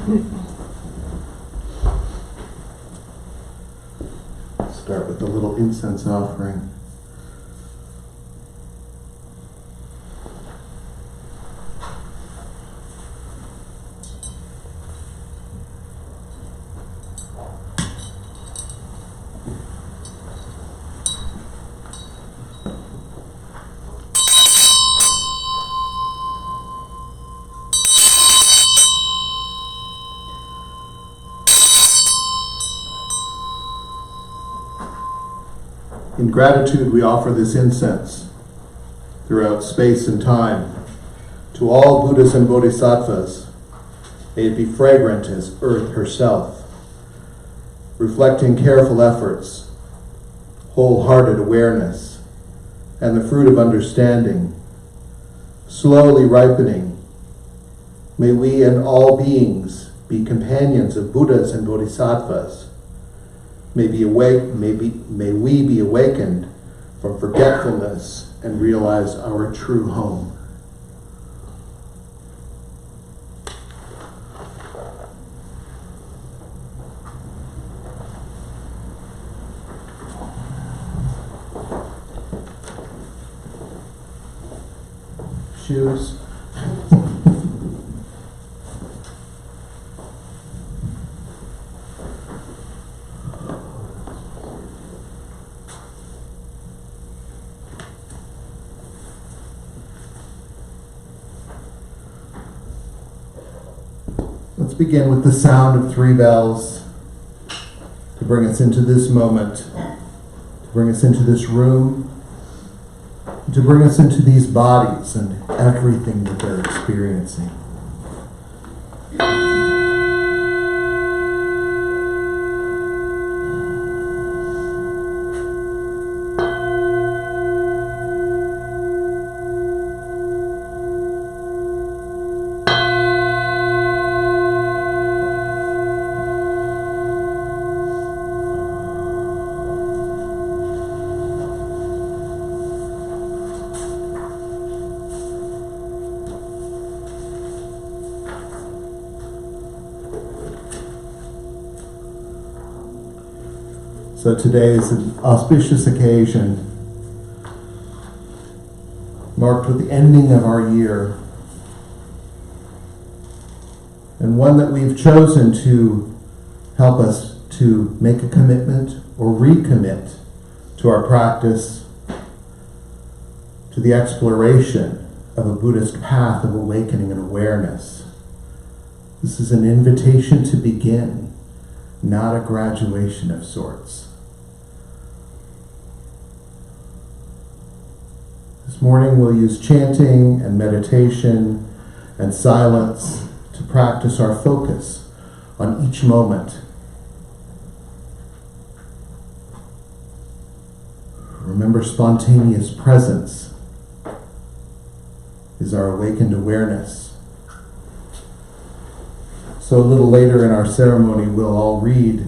Start with a little incense offering. In gratitude, we offer this incense throughout space and time to all Buddhas and Bodhisattvas. May it be fragrant as earth herself, reflecting careful efforts, wholehearted awareness, and the fruit of understanding, slowly ripening. May we and all beings be companions of Buddhas and Bodhisattvas. May we be awakened from forgetfulness and realize our true home. Shoes. Let's begin with the sound of 3 bells to bring us into this moment, to bring us into this room, to bring us into these bodies and everything that they're experiencing. So today is an auspicious occasion, marked with the ending of our year, and one that we've chosen to help us to make a commitment or recommit to our practice, to the exploration of a Buddhist path of awakening and awareness. This is an invitation to begin, not a graduation of sorts. This morning we'll use chanting and meditation and silence to practice our focus on each moment. Remember, spontaneous presence is our awakened awareness. So a little later in our ceremony, we'll all read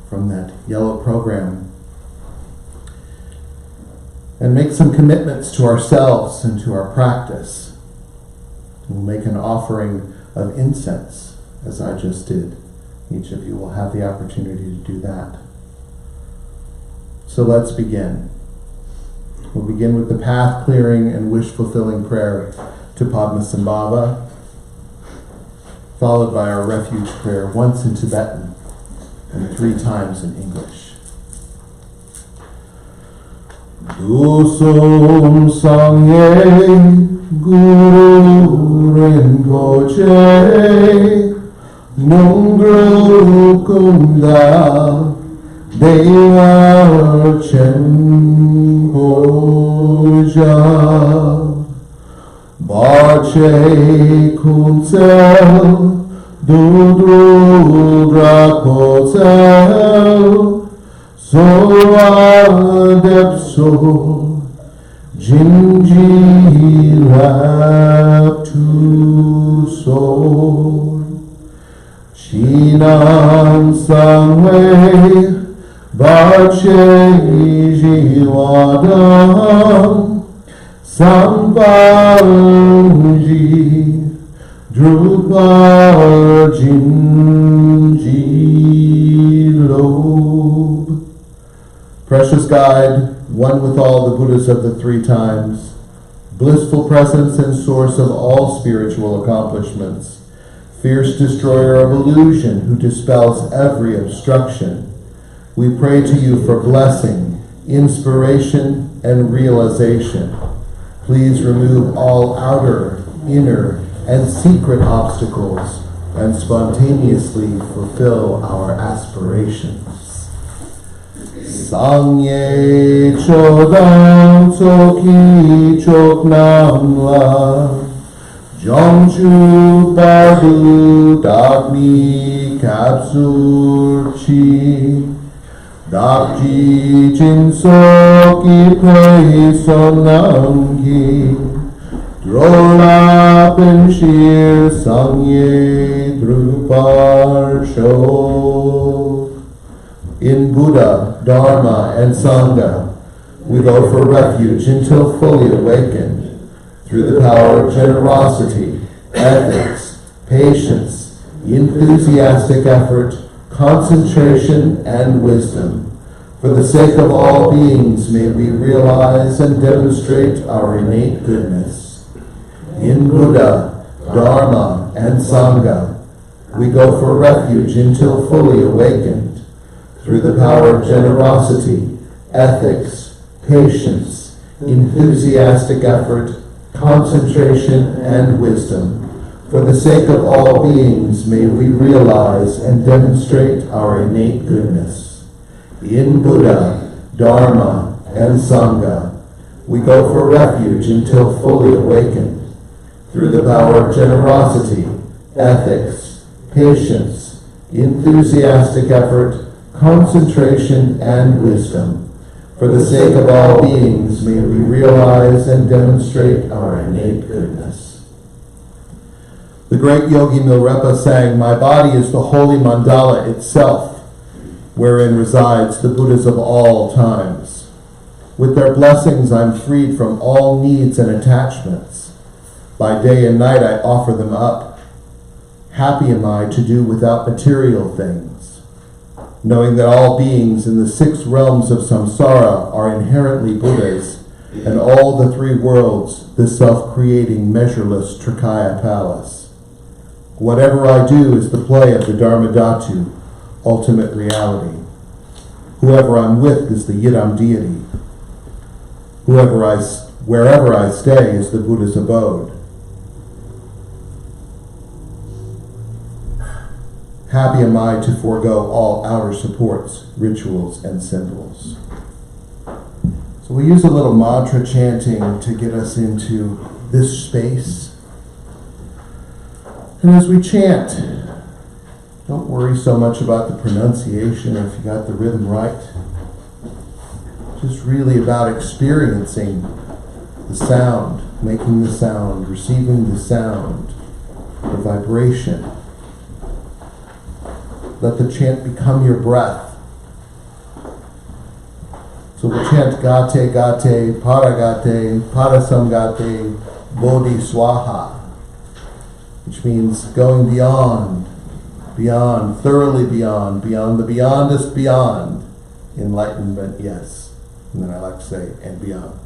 from that yellow program and make some commitments to ourselves and to our practice. We'll make an offering of incense, as I just did. Each of you will have the opportunity to do that. So let's begin. We'll begin with the path clearing and wish fulfilling prayer to Padmasambhava, followed by our refuge prayer, once in Tibetan and 3 times in English. Dusum Sangye Guru Rinpoche Nungru Kunda Deva Chen Hoja Bache Kunsel Dudru Drakotsel Soadepso Jinji Raptu So Shinam Sangwe Bache Jiwadam Sampanji Drupal Jinji Lob. Precious guide, one with all the Buddhas of the three times, blissful presence and source of all spiritual accomplishments, fierce destroyer of illusion who dispels every obstruction, we pray to you for blessing, inspiration, and realization. Please remove all outer, inner, and secret obstacles and spontaneously fulfill our aspirations. Sangye chodang tsoki choknamla Jongchu bardu dagni kapsurchi Dakji jinsoki praisonamki Drola penshir sangye druparsho. In Buddha, Dharma, and Sangha, we go for refuge until fully awakened through the power of generosity, ethics, patience, enthusiastic effort, concentration, and wisdom. For the sake of all beings, may we realize and demonstrate our innate goodness. In Buddha, Dharma, and Sangha, we go for refuge until fully awakened through the power of generosity, ethics, patience, enthusiastic effort, concentration, and wisdom. For the sake of all beings, may we realize and demonstrate our innate goodness. In Buddha, Dharma, and Sangha, we go for refuge until fully awakened through the power of generosity, ethics, patience, enthusiastic effort, concentration, and wisdom. For the sake of all beings, may we realize and demonstrate our innate goodness. The great Yogi Milarepa sang, "My body is the holy mandala itself, wherein resides the Buddhas of all times. With their blessings, I'm freed from all needs and attachments. By day and night, I offer them up. Happy am I to do without material things, knowing that all beings in the 6 realms of samsara are inherently Buddhas, and all the 3 worlds, the self-creating, measureless Trikaya Palace. Whatever I do is the play of the Dharma Dhatu, ultimate reality. Whoever I'm with is the Yidam deity. Wherever I stay is the Buddha's abode. Happy am I to forego all outer supports, rituals, and symbols." So we use a little mantra chanting to get us into this space. And as we chant, don't worry so much about the pronunciation or if you got the rhythm right. Just really about experiencing the sound, making the sound, receiving the sound, the vibration. Let the chant become your breath. So we'll chant Gate Gate, Paragate, Parasamgate, Bodhi Swaha, which means going beyond, thoroughly beyond the beyondest beyond. Enlightenment, yes. And then I like to say, and beyond.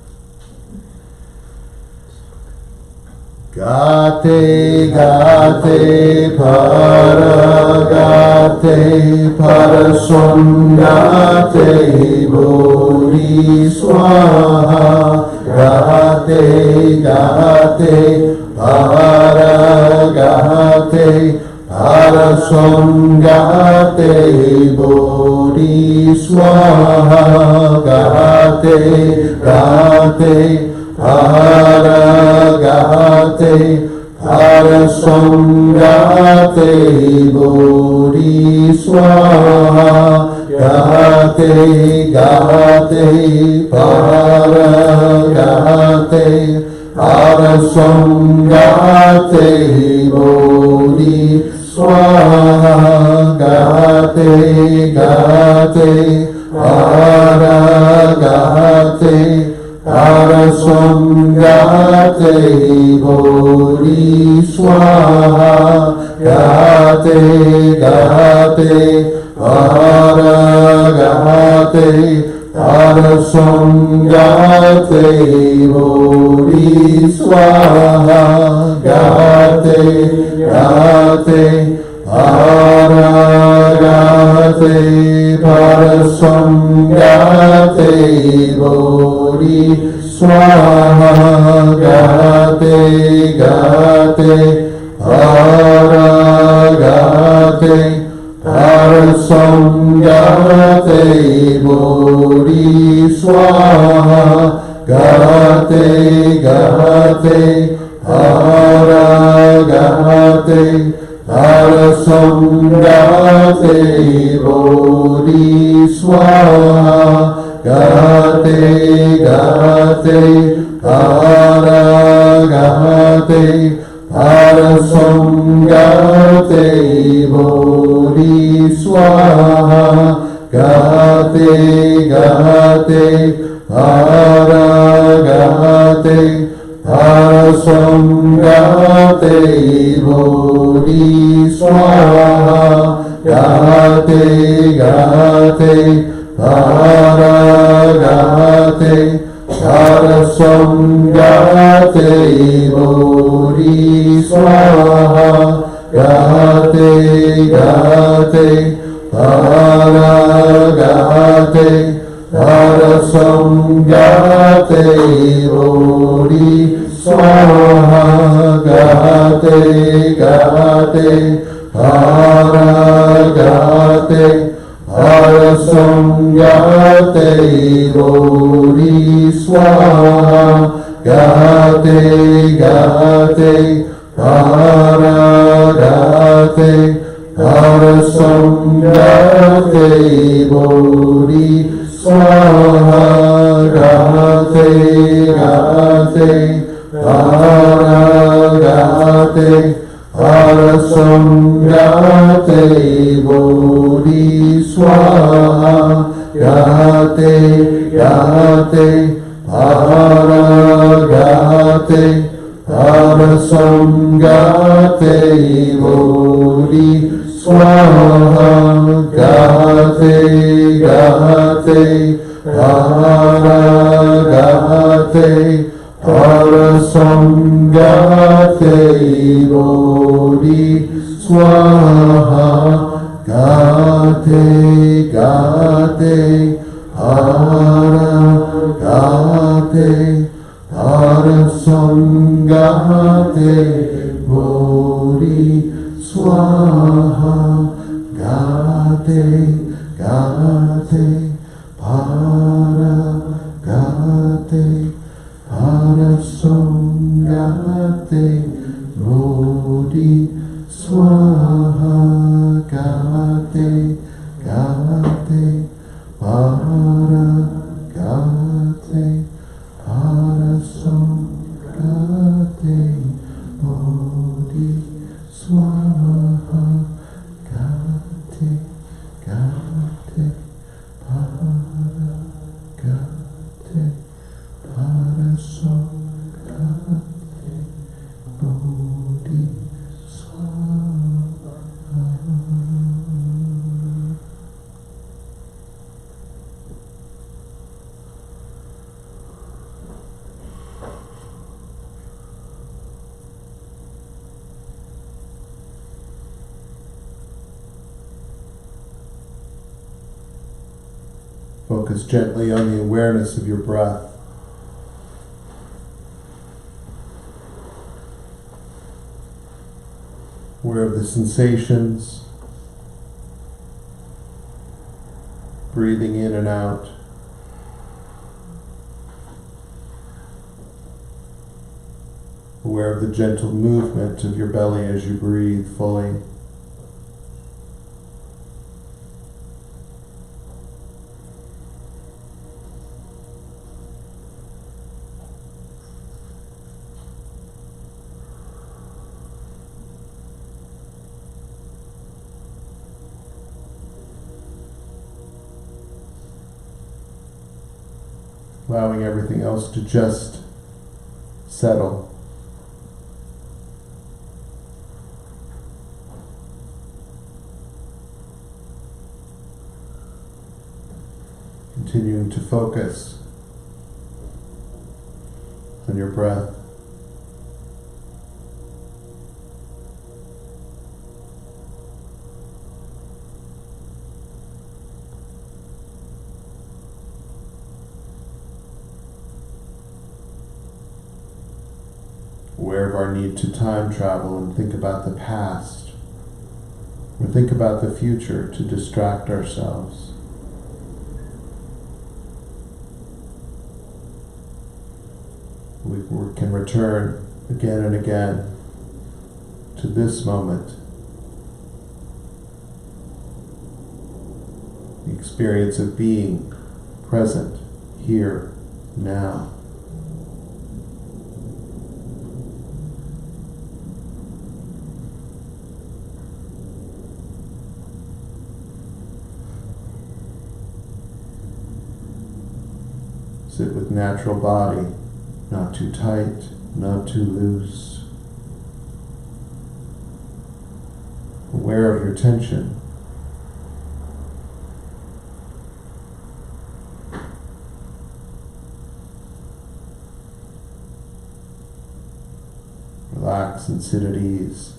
Gate, gate, paragate, parasongate, bodhi swaha. Gate, gate, paragate, parasongate, bodhi swaha. Gate, gate, paragate, parasongate, bodhi swaha. Gate, gate, paragate, parasongate, bodhi swaha. Gate, gate, paragate, parasongate, bodhi swaha gate gate para gate parasam gate bodhi swaha gate gate para gate parasam gate bodhi swaha gate gate para gate parasam gate bodhi swaha gate gate para gate parasam gate bodhi swaha gate gate para gate parasam gate bodhi swaha gate gate para gate parasam gate bodhi swaha gate gate para gate parasam gate bodhi swaha gate gate para gate parasam gate bodhi swaha gate gate para gate parasam gate bodhi swaha gate gate para gate parasam gate bodhi swaha gate gate para gate parasam gate bodhi swaha gate gate para gate parasam gate bodhi swaha gate gate para gate parasam gate bodhi swaha gate gate para gate parasam gate bodhi swaha gate gate para gate parasam gate bodhi swaha gate gate para gate parasam gate bodhi swaha gate gate para gate parasam gate bodhi swaha. Focus gently on the awareness of your breath. Aware of the sensations, breathing in and out. Aware of the gentle movement of your belly as you breathe fully. Allowing everything else to just settle. continuing to focus on your breath. Aware of our need to time travel and think about the past, or think about the future to distract ourselves. We can return again and again to this moment, the experience of being present here, now. Sit with natural body, not too tight, not too loose. Aware of your tension. Relax and sit at ease.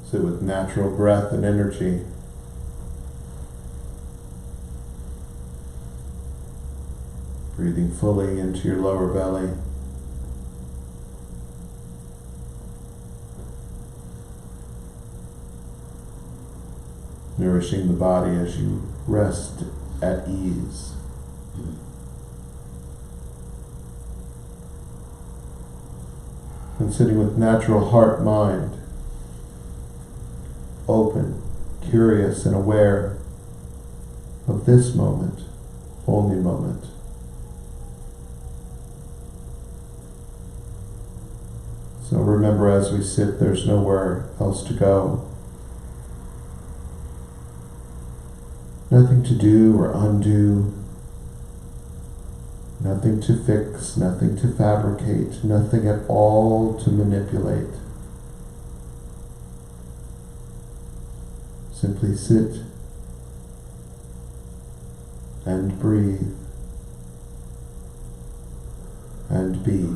Sit with natural breath and energy. Breathing fully into your lower belly. Nourishing the body as you rest at ease. And sitting with natural heart, mind. Open, curious, and aware of this moment, only moment. So remember, as we sit, there's nowhere else to go. Nothing to do or undo. Nothing to fix, nothing to fabricate, nothing at all to manipulate. Simply sit and breathe and be.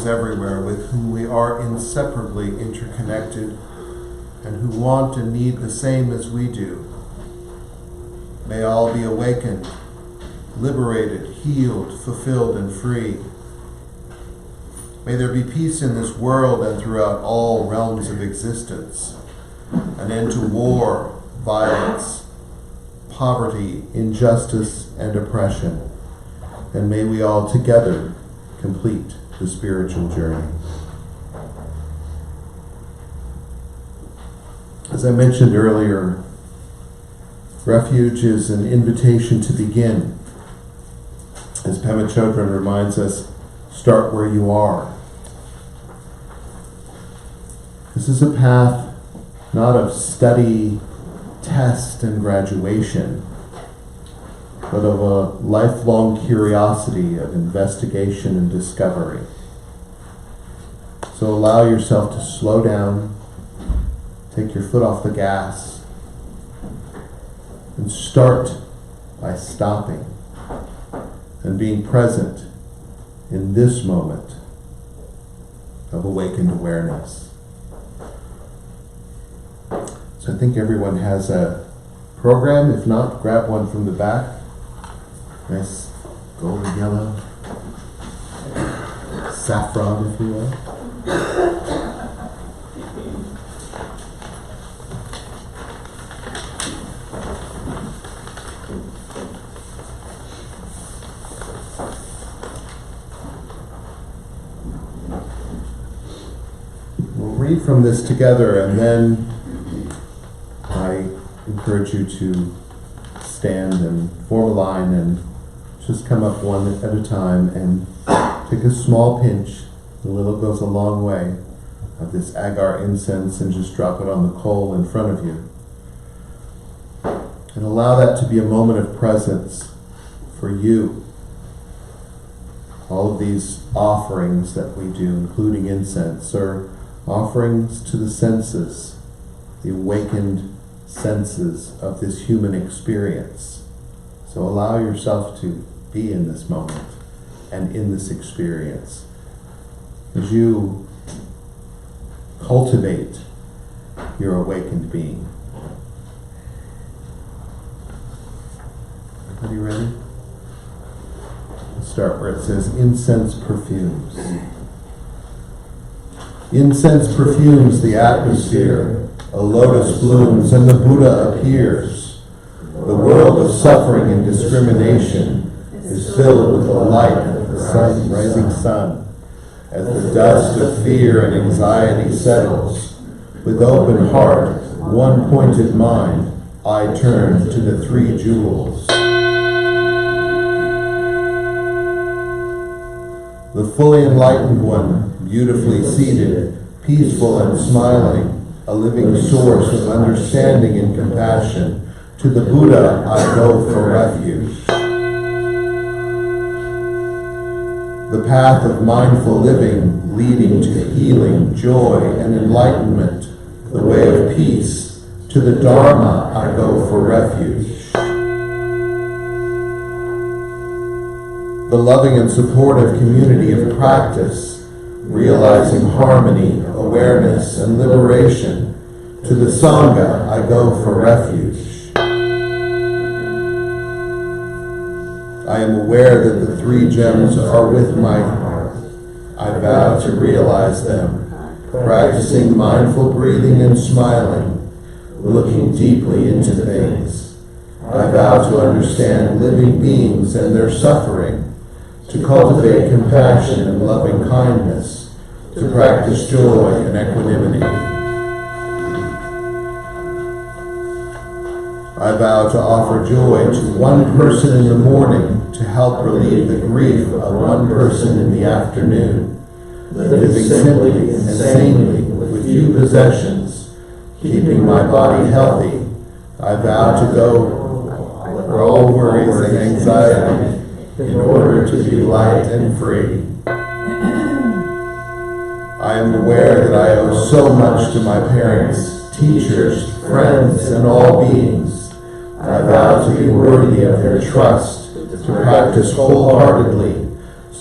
beings everywhere with whom we are inseparably interconnected and who want and need the same as we do. May all be awakened, liberated, healed, fulfilled, and free. May there be peace in this world and throughout all realms of existence, an end to war, violence, poverty, injustice, and oppression. And may we all together complete the spiritual journey. As I mentioned earlier, Refuge is an invitation to begin. As Pema Chodron reminds us, start where you are. This is a path not of study, test, and graduation, but of a lifelong curiosity of investigation and discovery. So allow yourself to slow down, take your foot off the gas, and start by stopping and being present in this moment of awakened awareness. So I think everyone has a program. If not, grab one from the back. Nice golden yellow, saffron, if you will. We'll read from this together, and then I encourage you to stand and form a line and just come up one at a time and take a small pinch, a little goes a long way, of this agar incense and just drop it on the coal in front of you. And allow that to be a moment of presence for you. All of these offerings that we do, including incense, are offerings to the senses, the awakened senses of this human experience. So allow yourself to be in this moment and in this experience as you cultivate your awakened being. Are you ready? Let's start where it says incense perfumes. Incense perfumes the atmosphere, a lotus blooms and the Buddha appears. The world of suffering and discrimination is filled with the light of the rising sun. As the dust of fear and anxiety settles, with open heart, one pointed mind, I turn to the three jewels. The fully enlightened one, beautifully seated, peaceful and smiling, a living source of understanding and compassion. To the Buddha I go for refuge. The path of mindful living leading to healing, joy, and enlightenment, the way of peace. To the Dharma I go for refuge. The loving and supportive community of practice, realizing harmony, awareness, and liberation. To the Sangha I go for refuge. I am aware that the three gems are with my heart. I vow to realize them, practicing mindful breathing and smiling, looking deeply into things. I vow to understand living beings and their suffering, to cultivate compassion and loving kindness, to practice joy and equanimity. I vow to offer joy to one person in the morning to help relieve the grief of one person in the afternoon, living simply and sanely with few possessions, keeping my body healthy. I vow to go where all worries and anxiety in order to be light and free. I am aware that I owe so much to my parents, teachers, friends, and all beings. I vow to be worthy of their trust, to practice wholeheartedly,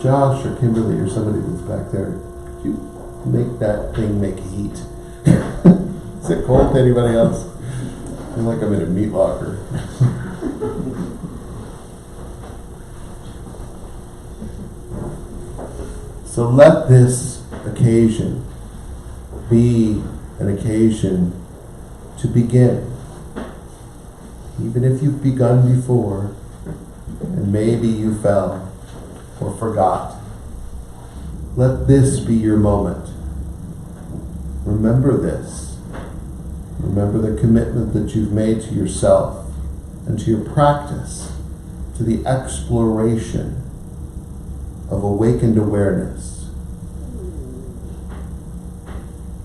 Josh or Kimberly or somebody that's back there, could you make that thing make heat? Is it cold to anybody else? I feel like I'm in a meat locker. So let this occasion be an occasion to begin. Even if you've begun before, and maybe you fell or forgot, let this be your moment. Remember this. Remember the commitment that you've made to yourself and to your practice, to the exploration of awakened awareness.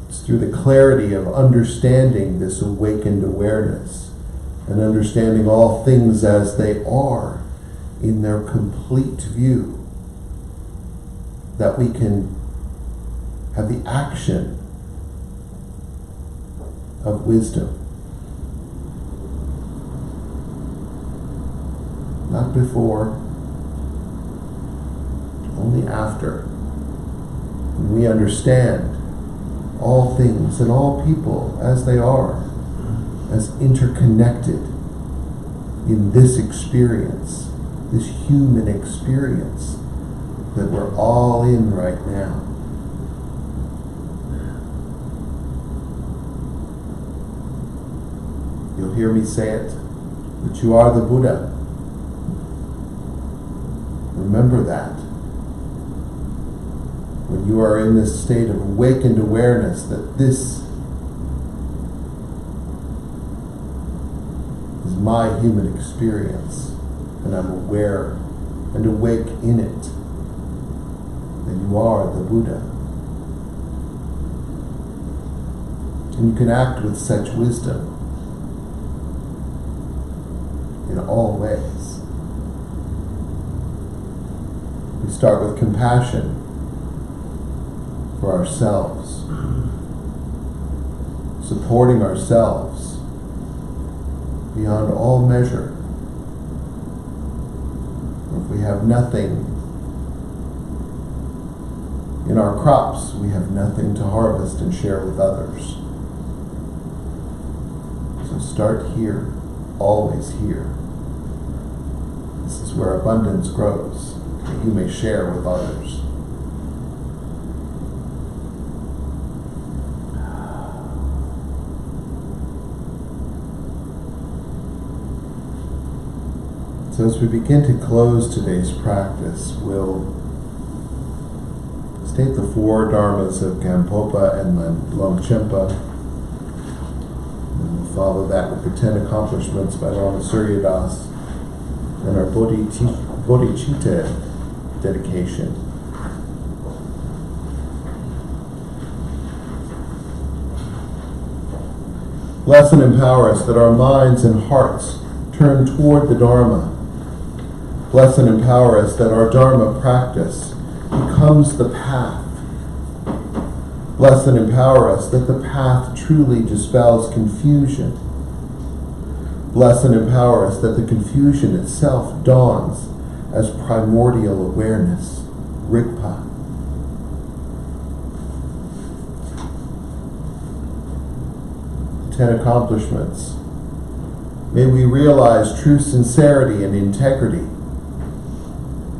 It's through the clarity of understanding this awakened awareness and understanding all things as they are in their complete view that we can have the action of wisdom. Not before, only after. When we understand all things and all people as they are, as interconnected in this experience, this human experience that we're all in right now. You'll hear me say it, but you are the Buddha. Remember that. When you are in this state of awakened awareness that this is my human experience, and I'm aware and awake in it, then you are the Buddha. And you can act with such wisdom in all ways. We start with compassion for ourselves, supporting ourselves beyond all measure. If we have nothing in our crops, we have nothing to harvest and share with others. So start here, always here. This is where abundance grows, that you may share with others. So as we begin to close today's practice, we'll state the four dharmas of Gampopa and Longchenpa, and we'll follow that with the 10 accomplishments by Lama Suryadas and our bodhicitta dedication. Bless and empower us that our minds and hearts turn toward the Dharma. Bless and empower us that our Dharma practice becomes the path. Bless and empower us that the path truly dispels confusion. Bless and empower us that the confusion itself dawns as primordial awareness, Rigpa. The 10 accomplishments. May we realize true sincerity and integrity,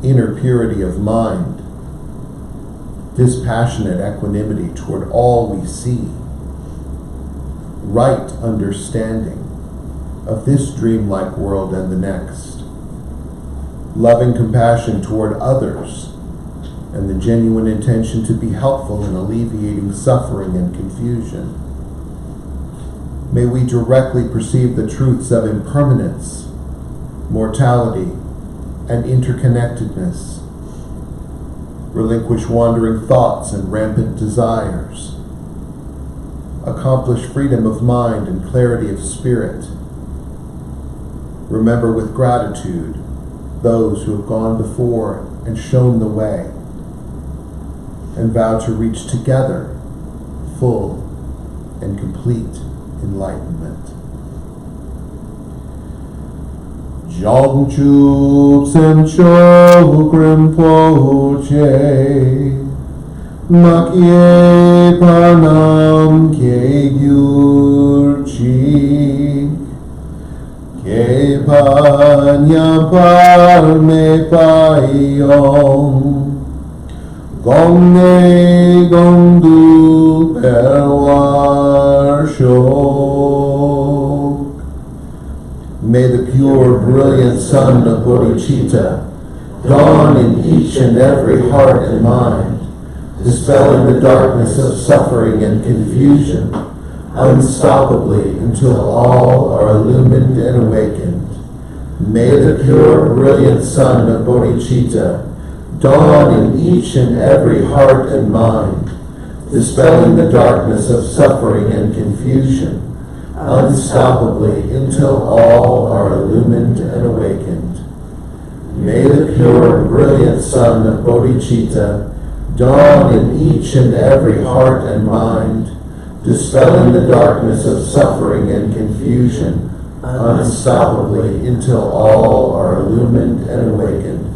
inner purity of mind, dispassionate equanimity toward all we see, right understanding of this dreamlike world and the next, loving compassion toward others, and the genuine intention to be helpful in alleviating suffering and confusion. May we directly perceive the truths of impermanence, mortality, and interconnectedness, relinquish wandering thoughts and rampant desires, accomplish freedom of mind and clarity of spirit, remember with gratitude those who have gone before and shown the way, and vow to reach together full and complete enlightenment. Jongchu Sencho Rinpoche, Makye Panam Kegyurchi, Ke Panya Parme Payong, Gongne Gondu Perwar Shok. May the pure, brilliant sun of bodhicitta dawn in each and every heart and mind, dispelling the darkness of suffering and confusion unstoppably until all are illumined and awakened. May the pure, brilliant sun of bodhicitta dawn in each and every heart and mind, dispelling the darkness of suffering and confusion unstoppably until all are illumined and awakened. May the pure, brilliant sun of bodhicitta dawn in each and every heart and mind, dispelling the darkness of suffering and confusion unstoppably until all are illumined and awakened.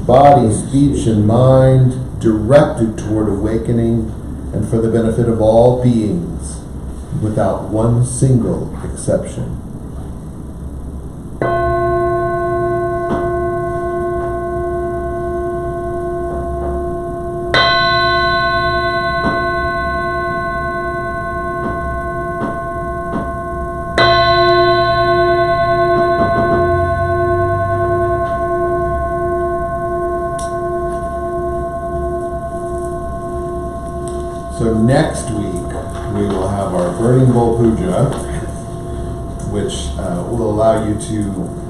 Body, speech, and mind directed toward awakening and for the benefit of all beings, without one single exception. So next week, we will have our burning bowl puja, which will allow you to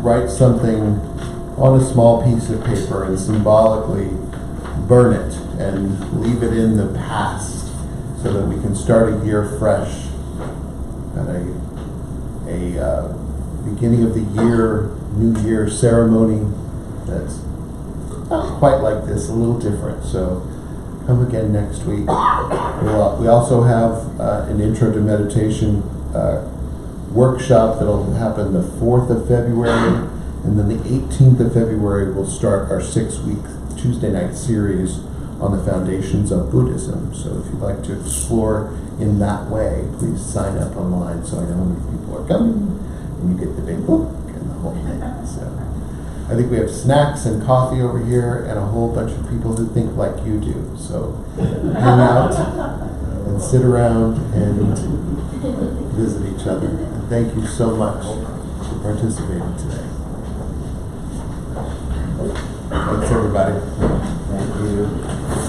write something on a small piece of paper and symbolically burn it and leave it in the past so that we can start a year fresh at a beginning of the year, New Year ceremony that's not quite like this, a little different. So come again next week. We also have an intro to meditation workshop that'll happen the 4th of February, and then the 18th of February we'll start our 6-week Tuesday night series on the foundations of Buddhism. So if you'd like to explore in that way, please sign up online so I know how many people are coming, and you get the big book and the whole thing. So I think we have snacks and coffee over here and a whole bunch of people who think like you do. So hang out and sit around and visit each other. And thank you so much for participating today. Thanks, everybody. Thank you.